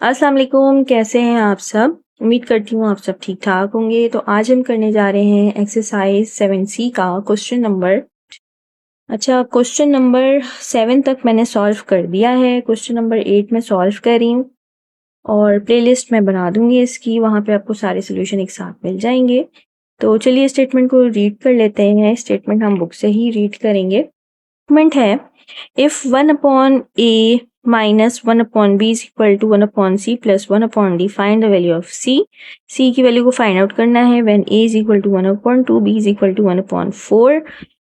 अस्सलाम वालेकुम, कैसे हैं आप सब? उम्मीद करती हूँ आप सब ठीक ठाक होंगे। तो आज हम करने जा रहे हैं एक्सरसाइज 7C का क्वेश्चन नंबर। क्वेश्चन नंबर 7 तक मैंने सॉल्व कर दिया है। क्वेश्चन नंबर 8 में सॉल्व कर रही हूँ और प्लेलिस्ट मैं बना दूंगी इसकी, वहाँ पे आपको सारे सोल्यूशन एक साथ मिल जाएंगे। तो चलिए स्टेटमेंट को रीड कर लेते हैं। स्टेटमेंट हम बुक से ही रीड करेंगे। स्टेटमेंट है, if 1/a minus 1/b is equal to 1/c plus 1/d, find the value of c. c की वैल्यू को फाइंड आउट करना है when a is equal to 1/2, b is equal to 1/4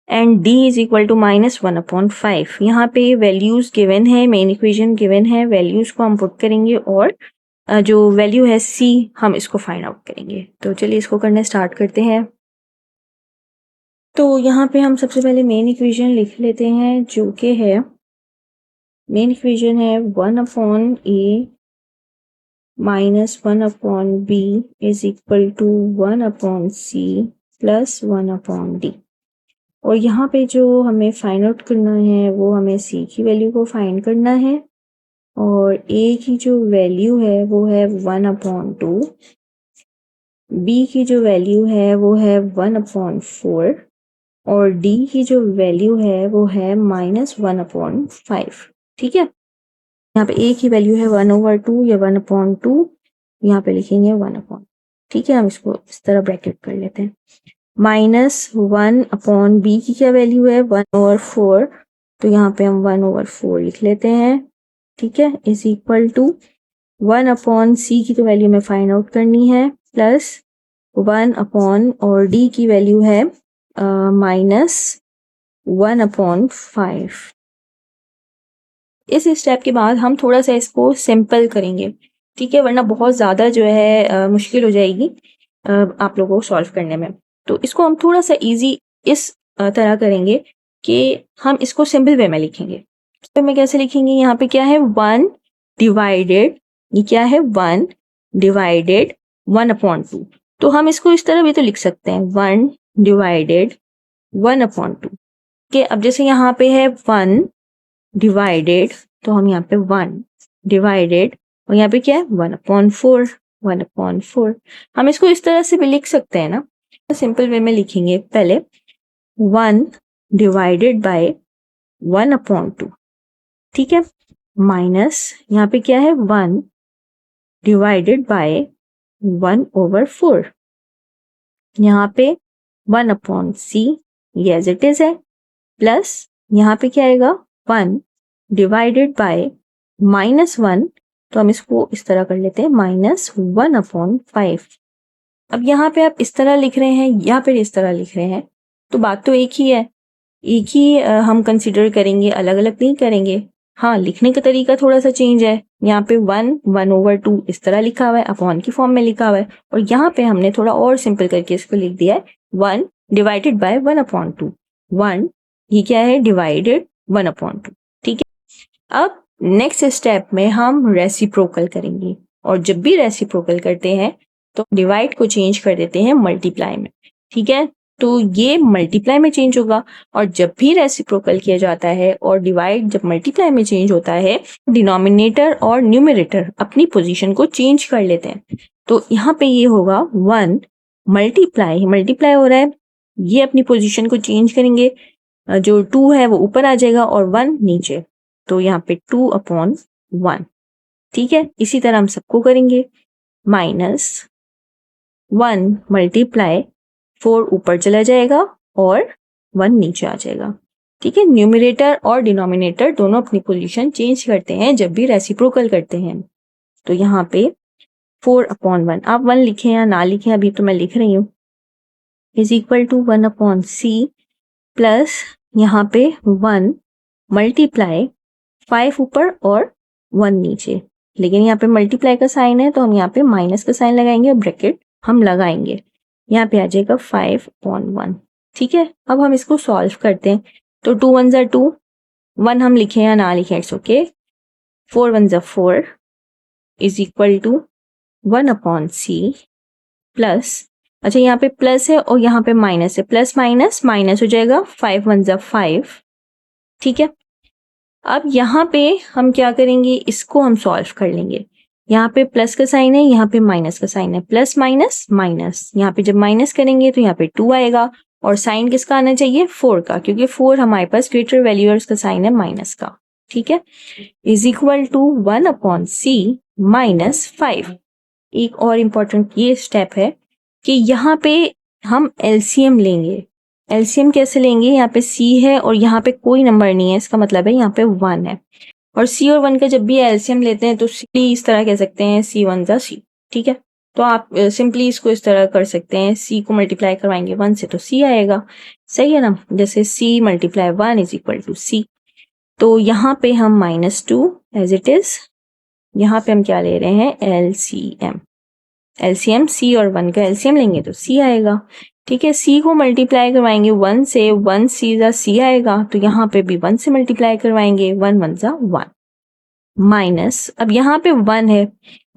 and d is equal to -1/5। यहाँ पे values given है, main equation given है, values को हम पुट करेंगे और जो वैल्यू है c हम इसको फाइंड आउट करेंगे। तो चलिए इसको करना स्टार्ट करते हैं। तो यहाँ पे हम सबसे पहले मेन इक्वेशन लिख लेते हैं, जो कि है मेन इक्वेशन है 1/a minus 1/b is equal to 1/c plus 1/d। और यहाँ पे जो हमें फाइंड आउट करना है वो हमें c की वैल्यू को फाइंड करना है और a की जो वैल्यू है वो है 1/2, b की जो वैल्यू है वो है 1/4 और d की जो वैल्यू है वो है -1/5। ठीक है, यहाँ पे a की वैल्यू है 1/2 या 1/2, यहाँ पे लिखेंगे 1/, ठीक है। हम इसको इस तरह ब्रैकेट कर लेते हैं। -1/b की क्या वैल्यू है 1/4, तो यहाँ पे हम 1/4 लिख लेते हैं, ठीक है। इज इक्वल टू 1/c की तो वैल्यू में फाइंड आउट करनी है प्लस 1/ और d की वैल्यू है -1/5। इस स्टेप के बाद हम थोड़ा सा इसको सिंपल करेंगे, ठीक है, वरना बहुत ज़्यादा जो है मुश्किल हो जाएगी आप लोगों को सॉल्व करने में। तो इसको हम थोड़ा सा इजी इस तरह करेंगे कि हम इसको सिंपल वे में लिखेंगे। तो में कैसे लिखेंगे, यहाँ पे क्या है 1 डिवाइडेड, ये क्या है 1 डिवाइडेड 1/2। तो हम इसको इस तरह भी तो लिख सकते हैं 1 डिवाइडेड 1/2 के। अब जैसे यहाँ पे है 1 डिवाइडेड, तो हम यहाँ पे 1 डिवाइडेड और यहाँ पे क्या है 1/4। हम इसको इस तरह से भी लिख सकते हैं ना, तो सिंपल वे में लिखेंगे। पहले 1 डिवाइडेड बाय 1/2, ठीक है, माइनस यहाँ पे क्या है 1 डिवाइडेड बाय 1/4, यहाँ पे 1/c ये एज इट इज है, प्लस यहाँ पे क्या आएगा 1 डिवाइडेड बाय -1, तो हम इसको इस तरह कर लेते हैं -1/5। अब यहाँ पे आप इस तरह लिख रहे हैं या फिर इस तरह लिख रहे हैं, तो बात तो एक ही है, एक ही हम कंसिडर करेंगे, अलग अलग नहीं करेंगे। हाँ, लिखने का तरीका थोड़ा सा चेंज है। यहाँ पे 1/2 इस तरह लिखा हुआ है, अपॉन की फॉर्म में लिखा हुआ है, और यहाँ पे हमने थोड़ा और सिंपल करके इसको लिख दिया है 1 डिवाइडेड बाय 1/2। 1 ये क्या है डिवाइडेड 1/2, ठीक है। अब नेक्स्ट स्टेप में हम रेसिप्रोकल करेंगे, और जब भी रेसिप्रोकल करते हैं तो डिवाइड को चेंज कर देते हैं मल्टीप्लाई में, ठीक है। तो ये मल्टीप्लाई में चेंज होगा, और जब भी रेसिप्रोकल किया जाता है और डिवाइड जब मल्टीप्लाई में चेंज होता है, डिनोमिनेटर और न्यूमरेटर अपनी पोजीशन को चेंज कर लेते हैं। तो यहाँ पे ये होगा 1 मल्टीप्लाई हो रहा है, ये अपनी पोजीशन को चेंज करेंगे, जो 2 है वो ऊपर आ जाएगा और 1 नीचे, तो यहाँ पे 2/1, ठीक है। इसी तरह हम सबको करेंगे, -1 मल्टीप्लाई 4 ऊपर चला जाएगा और 1 नीचे आ जाएगा, ठीक है। न्यूमरेटर और डिनोमिनेटर दोनों अपनी पोजीशन चेंज करते हैं जब भी रेसिप्रोकल करते हैं। तो यहाँ पे 4/1, आप 1 लिखें या ना लिखें, अभी तो मैं लिख रही हूँ, is equal to 1/c plus यहाँ पे 1 मल्टीप्लाई 5 ऊपर और 1 नीचे, लेकिन यहाँ पे मल्टीप्लाई का साइन है तो हम यहाँ पे माइनस का साइन लगाएंगे और ब्रैकेट हम लगाएंगे, यहाँ पे आ जाएगा 5/1, ठीक है। अब हम इसको सॉल्व करते हैं, तो 2 1 ज़ा 2, 1 हम लिखें या ना लिखें इट्स ओके, 4 1 ज़ा 4 is equal to 1/c plus, अच्छा यहाँ पे प्लस है और यहाँ पे माइनस है, प्लस माइनस माइनस हो जाएगा, 5 1 ज़ा 5, ठीक है। अब यहाँ पे हम क्या करेंगे, इसको हम सॉल्व कर लेंगे। यहाँ पे प्लस का साइन है, यहाँ पे माइनस का साइन है, प्लस माइनस माइनस, यहाँ पे जब माइनस करेंगे तो यहाँ पे 2 आएगा और साइन किसका आना चाहिए 4 का, क्योंकि 4 हमारे पास ग्रेटर वैल्यू और उसका साइन है माइनस का, ठीक है। Is equal to 1/c minus 5। एक और इम्पोर्टेंट ये स्टेप है कि यहाँ पे हम एलसीएम लेंगे। एलसीएम कैसे लेंगे, यहाँ पे c है और यहाँ पे कोई नंबर नहीं है, इसका मतलब है यहाँ पे 1 है। और c और 1 का जब भी एलसीएम लेते हैं तो सिंपली इस तरह कह सकते हैं c1 + c, ठीक है। तो आप सिंपली इसको इस तरह कर सकते हैं, c को मल्टीप्लाई करवाएंगे 1 से तो c आएगा, सही है ना। जैसे c × 1 = c। तो यहाँ पे हम -2 एज इट इज, यहाँ पे हम क्या ले रहे हैं एलसीएम। एलसीएम c और 1 का एलसीएम लेंगे तो c आएगा, ठीक है। c को मल्टीप्लाई करवाएंगे 1 से, 1 c c आएगा, तो यहाँ पे भी 1 से मल्टीप्लाई करवाएंगे, 1 1 1 माइनस, अब यहाँ पे 1 है,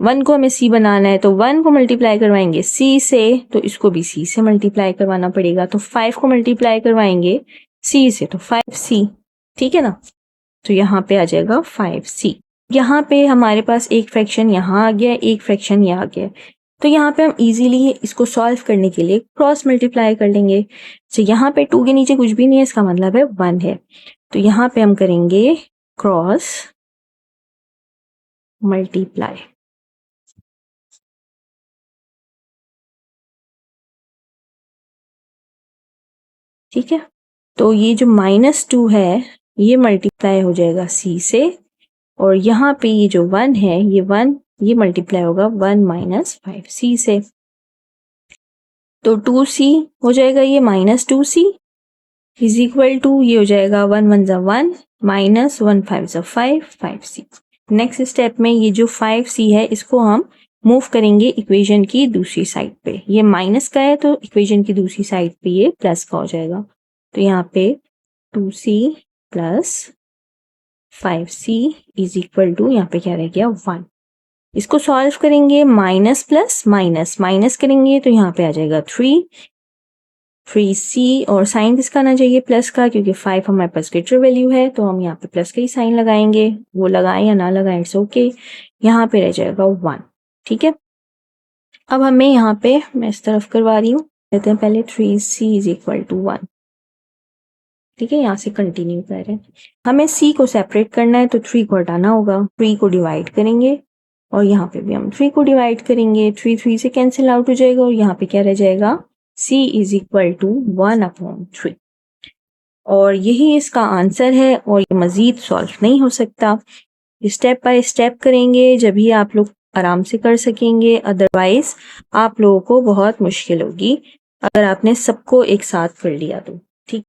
1 को हमें c बनाना है तो 1 को मल्टीप्लाई करवाएंगे c से, तो इसको भी c से मल्टीप्लाई करवाना पड़ेगा, तो 5 को मल्टीप्लाई करवाएंगे c से तो 5c, ठीक है ना। तो यहाँ पे आ जाएगा 5c। यहाँ पे हमारे पास एक फ्रैक्शन यहाँ आ गया, एक फ्रैक्शन यहाँ आ गया, तो यहाँ पे हम इजीली इसको सॉल्व करने के लिए क्रॉस मल्टीप्लाई कर लेंगे। तो यहाँ पे 2 के नीचे कुछ भी नहीं है, इसका मतलब है 1 है, तो यहाँ पे हम करेंगे क्रॉस मल्टीप्लाई, ठीक है। तो ये जो -2 है ये मल्टीप्लाई हो जाएगा c से, और यहाँ पे ये जो 1 है ये 1 ये मल्टीप्लाई होगा 1 - 5c से, तो 2c हो जाएगा ये -2c इज इक्वल टू ये हो जाएगा 1 1 1 माइनस 1 5 5 5c। नेक्स्ट स्टेप में ये जो 5c है इसको हम मूव करेंगे इक्वेशन की दूसरी साइड पे, ये माइनस का है तो इक्वेशन की दूसरी साइड पे ये प्लस का हो जाएगा, तो यहाँ पे 2c plus 5c is equal to यहाँ पे क्या रह गया 1। इसको सॉल्व करेंगे, माइनस प्लस माइनस, माइनस करेंगे तो यहाँ पे आ जाएगा 3c, और साइन किसका आना चाहिए प्लस का, क्योंकि 5 हमारे पास ग्रेटर वैल्यू है तो हम यहाँ पे प्लस का ही साइन लगाएंगे, वो लगाएं या ना लगाएं इट्स ओके। यहाँ पे रह जाएगा 1, ठीक है। अब हमें यहाँ पे मैं इस तरफ करवा रही हूँ, कहते हैं पहले 3c इज इक्वल टू 1, ठीक है। यहाँ से कंटिन्यू कर रहे हैं, हमें c को सेपरेट करना है तो 3 को हटाना होगा, 3 को डिवाइड करेंगे और यहाँ पे भी हम 3 को डिवाइड करेंगे, 3 3 से कैंसिल आउट हो जाएगा और यहाँ पे क्या रह जाएगा c इज इक्वल टू 1/3, और यही इसका आंसर है और ये मज़ीद सॉल्व नहीं हो सकता। स्टेप बाय स्टेप करेंगे जब भी आप लोग आराम से कर सकेंगे, अदरवाइज आप लोगों को बहुत मुश्किल होगी अगर आपने सबको एक साथ कर लिया तो।